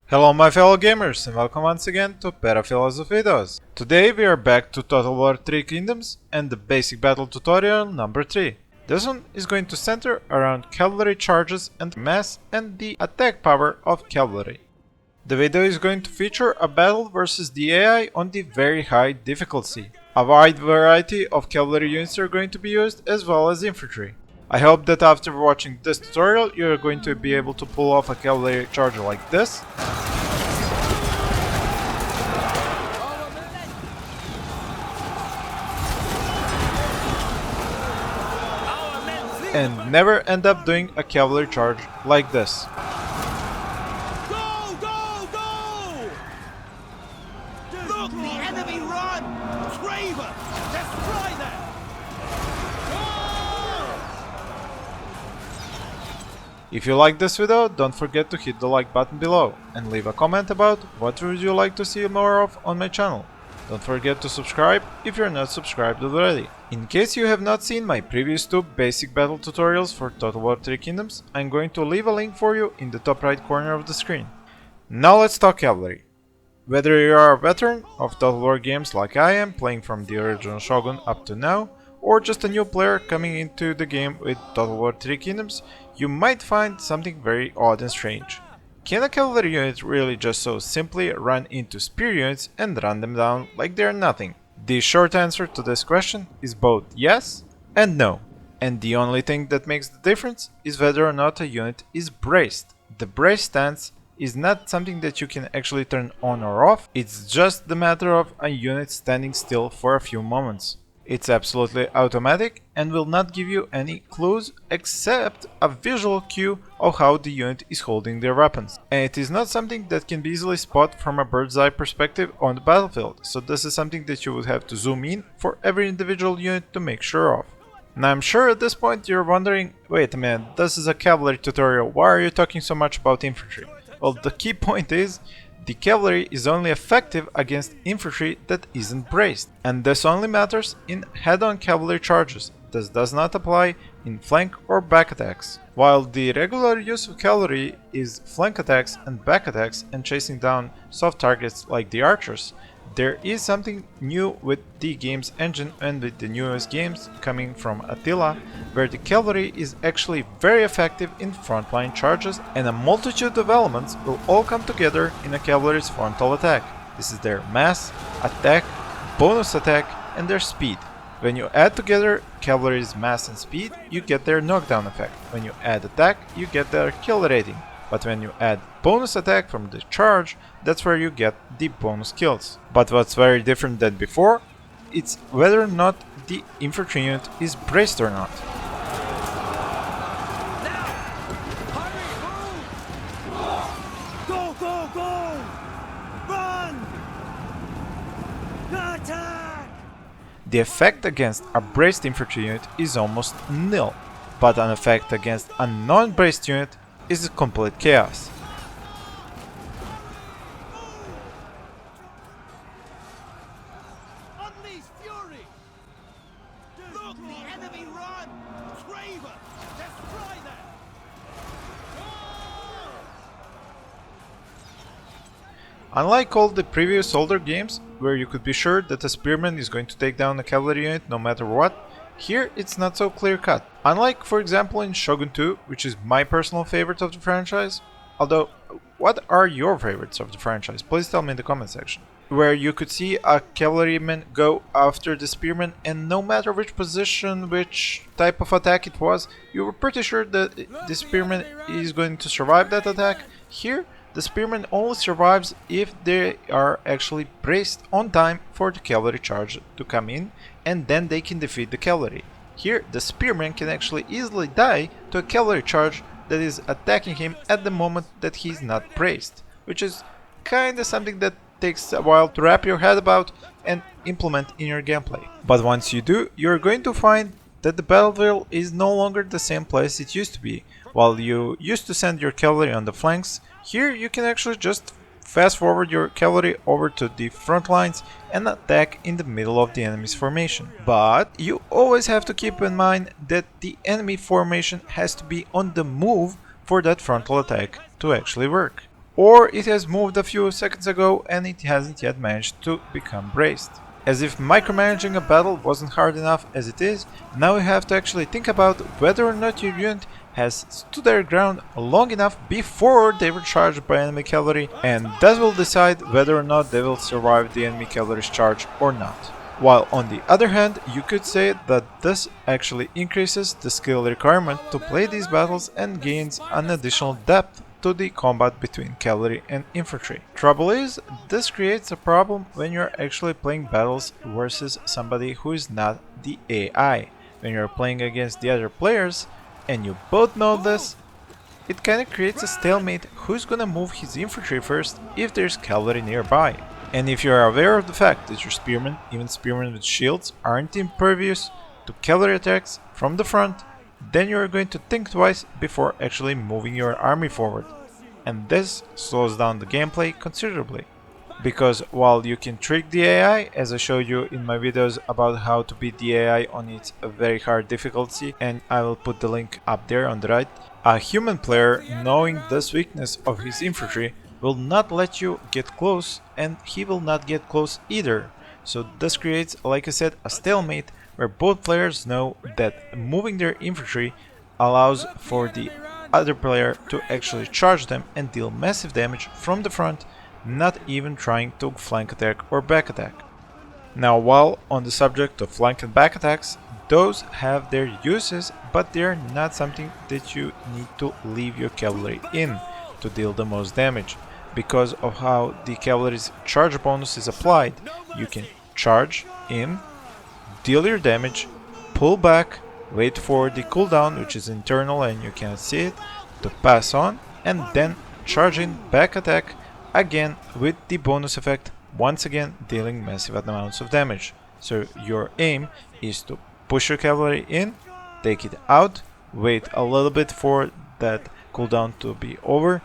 Hello my fellow gamers and welcome once again to Better Philosophitos. Today we are back to Total War 3 Kingdoms and the basic battle tutorial number 3. This one is going to center around cavalry charges and mass and the attack power of cavalry. The video is going to feature a battle versus the AI on the very high difficulty. A wide variety of cavalry units are going to be used as well as infantry. I hope that after watching this tutorial you are going to be able to pull off a cavalry charger like this. And never end up doing a cavalry charge like this. Go, go, go! Look, the enemy run! Craven! Destroy them! If you like this video, don't forget to hit the like button below and leave a comment about what would you like to see more of on my channel. Don't forget to subscribe if you're not subscribed already. In case you have not seen my previous two basic battle tutorials for Total War 3 Kingdoms, I'm going to leave a link for you in the top right corner of the screen. Now let's talk cavalry. Whether you are a veteran of Total War games like I am, playing from the original Shogun up to now, or just a new player coming into the game with Total War 3 Kingdoms, you might find something very odd and strange. Can a cavalry unit really just so simply run into spear units and run them down like they're nothing? The short answer to this question is both yes and no. And the only thing that makes the difference is whether or not a unit is braced. The brace stance is not something that you can actually turn on or off, it's just the matter of a unit standing still for a few moments. It's absolutely automatic and will not give you any clues except a visual cue of how the unit is holding their weapons. And it is not something that can be easily spotted from a bird's eye perspective on the battlefield, so this is something that you would have to zoom in for every individual unit to make sure of. Now I'm sure at this point you're wondering, wait a minute, this is a cavalry tutorial, why are you talking so much about infantry? Well, the key point is, the cavalry is only effective against infantry that isn't braced, and this only matters in head-on cavalry charges. This does not apply in flank or back attacks. While the regular use of cavalry is flank attacks and back attacks and chasing down soft targets like the archers, there is something new with the game's engine and with the newest games coming from Attila, where the cavalry is actually very effective in frontline charges and a multitude of elements will all come together in a cavalry's frontal attack. This is their mass, attack, bonus attack and their speed. When you add together cavalry's mass and speed, you get their knockdown effect. When you add attack, you get their kill rating. But when you add bonus attack from the charge, that's where you get the bonus kills. But what's very different than before, it's whether or not the infantry unit is braced or not. Now! Hurry, move! Go, go, go! Run! Attack! The effect against a braced infantry unit is almost nil, but an effect against a non-braced unit is complete chaos. Unleash fury! Look, the enemy run! Craven! Destroy them! Unlike all the previous older games, where you could be sure that a spearman is going to take down a cavalry unit no matter what, here it's not so clear-cut. Unlike, for example, in Shogun 2, which is my personal favorite of the franchise, although, what are your favorites of the franchise? Please tell me in the comment section. Where you could see a cavalryman go after the spearman and no matter which position, which type of attack it was, you were pretty sure that the spearman is going to survive that attack. Here, the spearman only survives if they are actually braced on time for the cavalry charge to come in, and then they can defeat the cavalry. Here, the spearman can actually easily die to a cavalry charge that is attacking him at the moment that he's not braced, which is kinda something that takes a while to wrap your head about and implement in your gameplay. But once you do, you're going to find that the battlefield is no longer the same place it used to be. While you used to send your cavalry on the flanks, here you can actually just fast forward your cavalry over to the front lines and attack in the middle of the enemy's formation. But you always have to keep in mind that the enemy formation has to be on the move for that frontal attack to actually work. Or it has moved a few seconds ago and it hasn't yet managed to become braced. As if micromanaging a battle wasn't hard enough as it is, now you have to actually think about whether or not your unit has stood their ground long enough before they were charged by enemy cavalry, and that will decide whether or not they will survive the enemy cavalry's charge or not. While on the other hand, you could say that this actually increases the skill requirement to play these battles and gains an additional depth to the combat between cavalry and infantry. Trouble is, this creates a problem when you're actually playing battles versus somebody who is not the AI. When you're playing against the other players and you both know this, it kinda creates a stalemate who's gonna move his infantry first if there's cavalry nearby. And if you're aware of the fact that your spearmen, even spearmen with shields, aren't impervious to cavalry attacks from the front, then you're going to think twice before actually moving your army forward. And this slows down the gameplay considerably. Because while you can trick the AI, as I showed you in my videos about how to beat the AI on its very hard difficulty, and I will put the link up there on the right, a human player, knowing this weakness of his infantry, will not let you get close, and he will not get close either. So this creates, like I said, a stalemate where both players know that moving their infantry allows for the other player to actually charge them and deal massive damage from the front, not even trying to flank attack or back attack. Now, while on the subject of flank and back attacks, those have their uses, but they're not something that you need to leave your cavalry in to deal the most damage. Because of how the cavalry's charge bonus is applied, you can charge in, deal your damage, pull back, wait for the cooldown, which is internal and you cannot see it, to pass on, and then charge in, back attack, again with the bonus effect, once again dealing massive amounts of damage. So your aim is to push your cavalry in, take it out, wait a little bit for that cooldown to be over,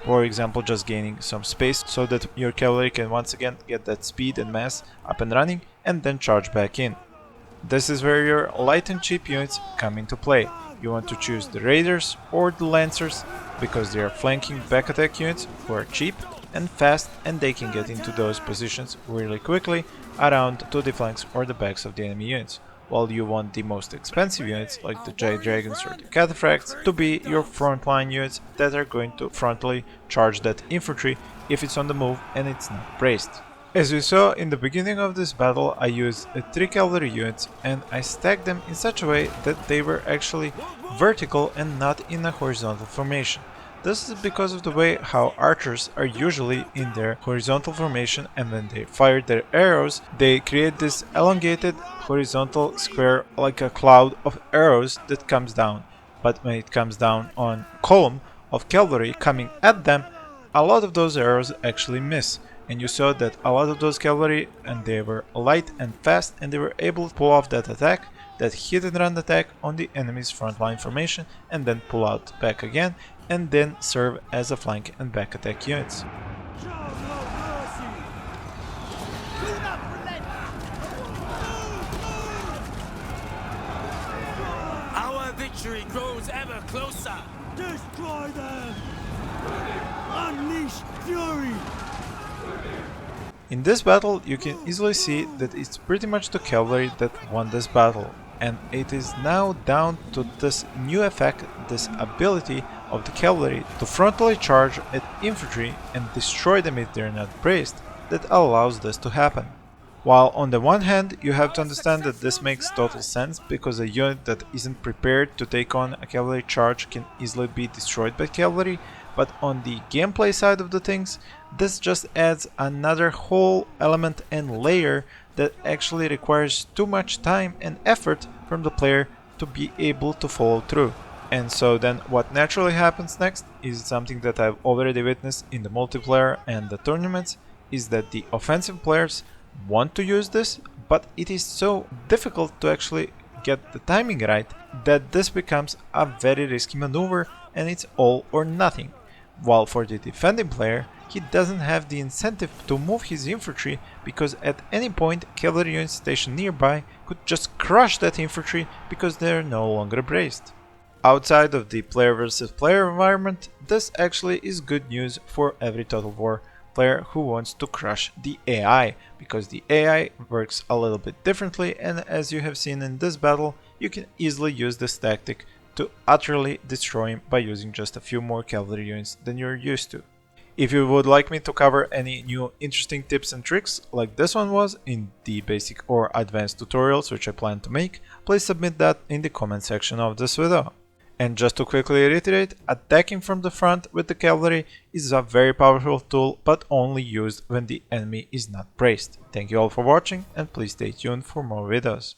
for example just gaining some space so that your cavalry can once again get that speed and mass up and running, and then charge back in. This is where your light and cheap units come into play. You want to choose the raiders or the lancers because they are flanking back attack units who are cheap and fast, and they can get into those positions really quickly around to the flanks or the backs of the enemy units. While you want the most expensive units like the Giant Dragons or the Cataphracts to be your frontline units that are going to frontally charge that infantry if it's on the move and it's not braced. As you saw in the beginning of this battle, I used 3 cavalry units and I stacked them in such a way that they were actually vertical and not in a horizontal formation. This is because of the way how archers are usually in their horizontal formation, and when they fire their arrows, they create this elongated horizontal square like a cloud of arrows that comes down. But when it comes down on a column of cavalry coming at them, a lot of those arrows actually miss. And you saw that a lot of those cavalry, and they were light and fast, and they were able to pull off that attack, that hit and run attack on the enemy's frontline formation, and then pull out back again, and then serve as a flank and back attack units. Our victory grows ever closer. Destroy them! Unleash fury! In this battle, you can easily see that it's pretty much the cavalry that won this battle, and it is now down to this new effect, this ability of the cavalry to frontally charge at infantry and destroy them if they're not braced, that allows this to happen. While on the one hand, you have to understand that this makes total sense because a unit that isn't prepared to take on a cavalry charge can easily be destroyed by cavalry, but on the gameplay side of the things, this just adds another whole element and layer that actually requires too much time and effort from the player to be able to follow through. And so then what naturally happens next is something that I've already witnessed in the multiplayer and the tournaments, is that the offensive players want to use this, but it is so difficult to actually get the timing right that this becomes a very risky maneuver, and it's all or nothing. While for the defending player, he doesn't have the incentive to move his infantry because at any point cavalry units stationed nearby could just crush that infantry because they're no longer braced. Outside of the player versus player environment, this actually is good news for every Total War player who wants to crush the AI, because the AI works a little bit differently, and as you have seen in this battle, you can easily use this tactic to utterly destroy him by using just a few more cavalry units than you're used to. If you would like me to cover any new interesting tips and tricks like this one was in the basic or advanced tutorials which I plan to make, please submit that in the comment section of this video. And just to quickly reiterate, attacking from the front with the cavalry is a very powerful tool, but only used when the enemy is not braced. Thank you all for watching, and please stay tuned for more videos.